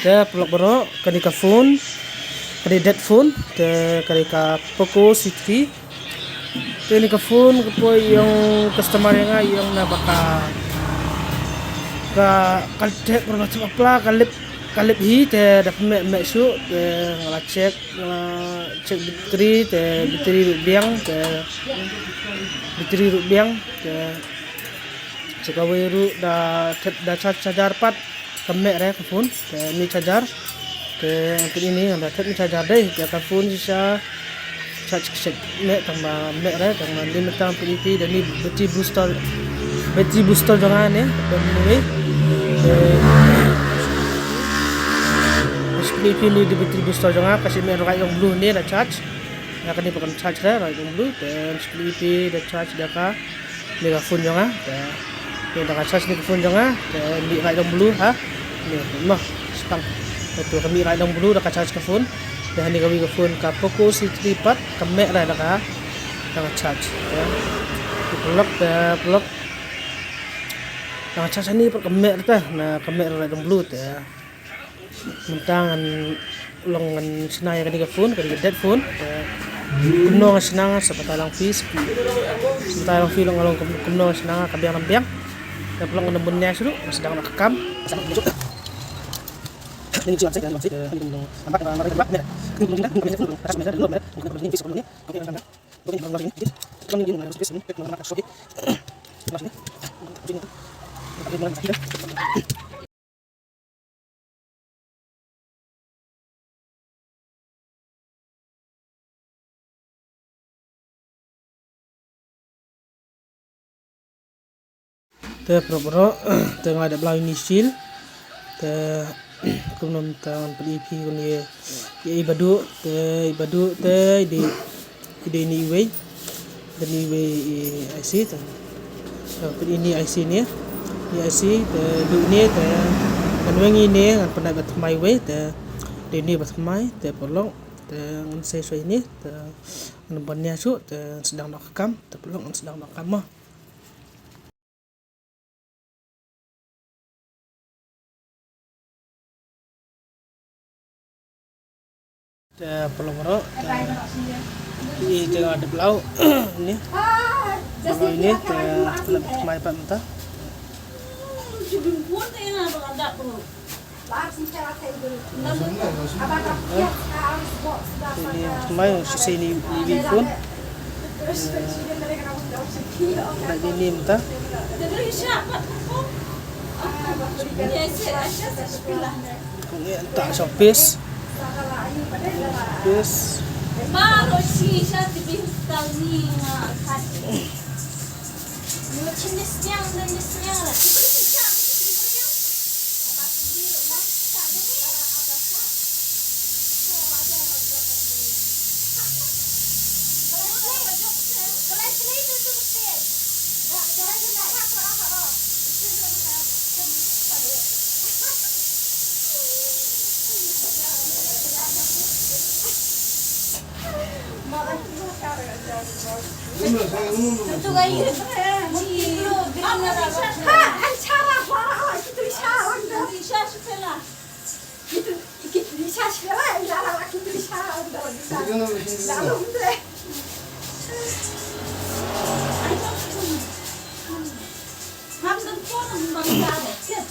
Te pelok bero kadika phone, kadi dead phone, te kadika Poco C3. Te ni ka phone ko yung customer yang na baka ka kaltek macam apa kalip hi te dapat mek su te ngala cek bateri rubiang te sekawe ru da charger pat kemek re ka phone te ni charger te untuk ini anda tet ni charger deh ya ka phone sisa charge mek tambah mek re tambah limit tang PDP dan ni bateri booster jangan ya dan ni pilih di bateri booster jangan kasih mek right yang blue ni dah charge ya kan ni bukan charge re right yang blue dan pilih dah charge dah ka ni ka phone jangan ni dah charge ni ka phone jangan dan ni right yang blue ha ni mah stang itu kami right yang blue dah ka charge ka phone dan ni kami ka phone ka Poco C3 pat kemek re dah ka charge ya pelok nah charge ni per kemek teh nah kemek right yang blue teh mentangan longan senai kan ka phone kan dead phone kumno senang sepatalang fee long kumno senang kabiang dan pulang ke bunnya sudah sedang nak rekam ini cuma saya masih nampak nampak ni belum kita belum atas meja belum ada ini fisik belum ni okey nampak okey belum lagi kita ni nak space ni kita nak masuk masuk ni kita nak kita te pro tengah ada belau initial te kumnom tangan PDP kun ye ibadu te ide ni way dan ni way IC te ini IC ni IC te du ni te kan wengi ni kan pernah batmai way te ni batmai te polong te ngan sesuai ni te nambanya su te sedang nak rekam te polong sedang nak rekam pelong bro ini tengah ada belau ini belau ini lebih mai pak mentah ini mai sisi ini pun lagi ini mentah ini tak shopis yes baru sisa di tali kat ni jenisnya lah itu gaya acara apa itu bisa sekolah itu bisa sekolah jalan lagi bisa dalam deh hamdan pun bangga deh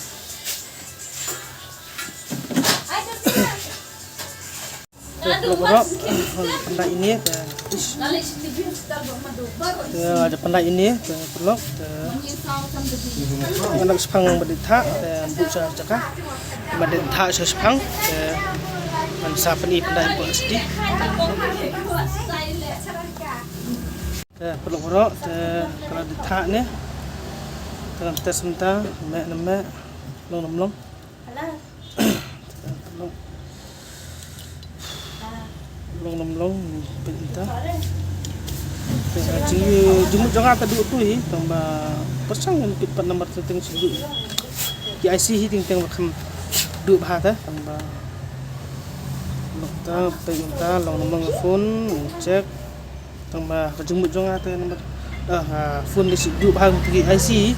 pendai ini ada pendai ini pelok anak sepang berdita dan busa cakap berdita sepang dan sapeni pendai pun sedih pelok pelok kalau dita ni dengan tes mentah mek long long pinta jadi jumut jangan tadi tu tambah pasang yang kipat nomor setting sedu ki IC ting makam du bahata tambah lokta pinta long phone cek tambah jumut jangan tadi nomor phone di sedu bahang ki IC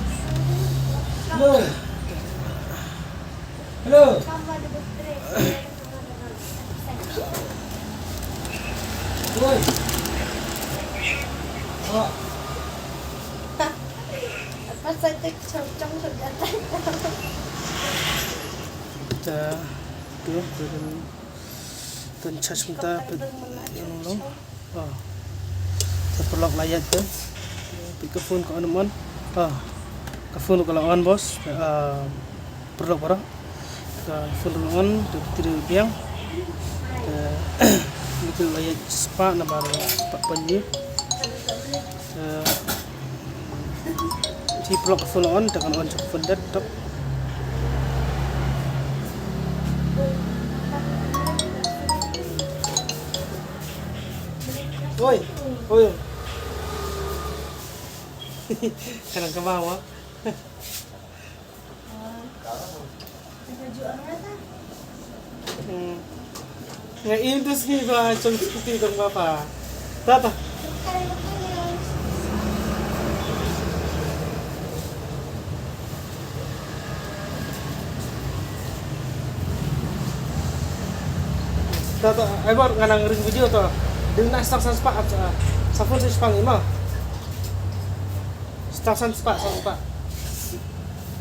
hello Pas saya trong sudah datang. Kita tu dan charge sebentar yang long. Saya perlu layar tu. Pick up phone ko on. Ka phone ko on bos. Perlu para. Ka phone on tu tidak biang. Itu layar sepak nomor 4 panji. Si perlu phone on dengan on phone laptop. Oi, oi. Kadang ke bawah. Ngayon tu sini ba macam seperti itu apa? Tata. Tata, ay baru nganang ring video tu. Dia nak start sepak apa? Sapun saya sepang ima. Start sepak sepak.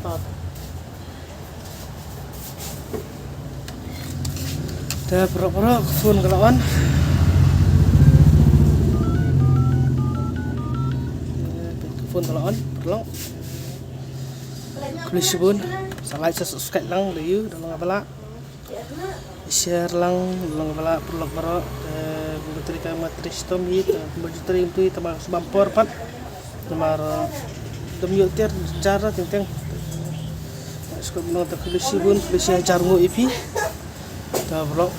Tata. Dah pura-pura phone kalau on. Phone kalau on, perlu. Klik subun, like subscribe lang dulu dalam abala. Share lang dalam abala perlu. Bateri kamera tristom hit, bateri itu tambah sebampor pat. Nomor demi tiar cara tentang. Sekarang kita klik subun, klik share jarmu IP. Dah perlu.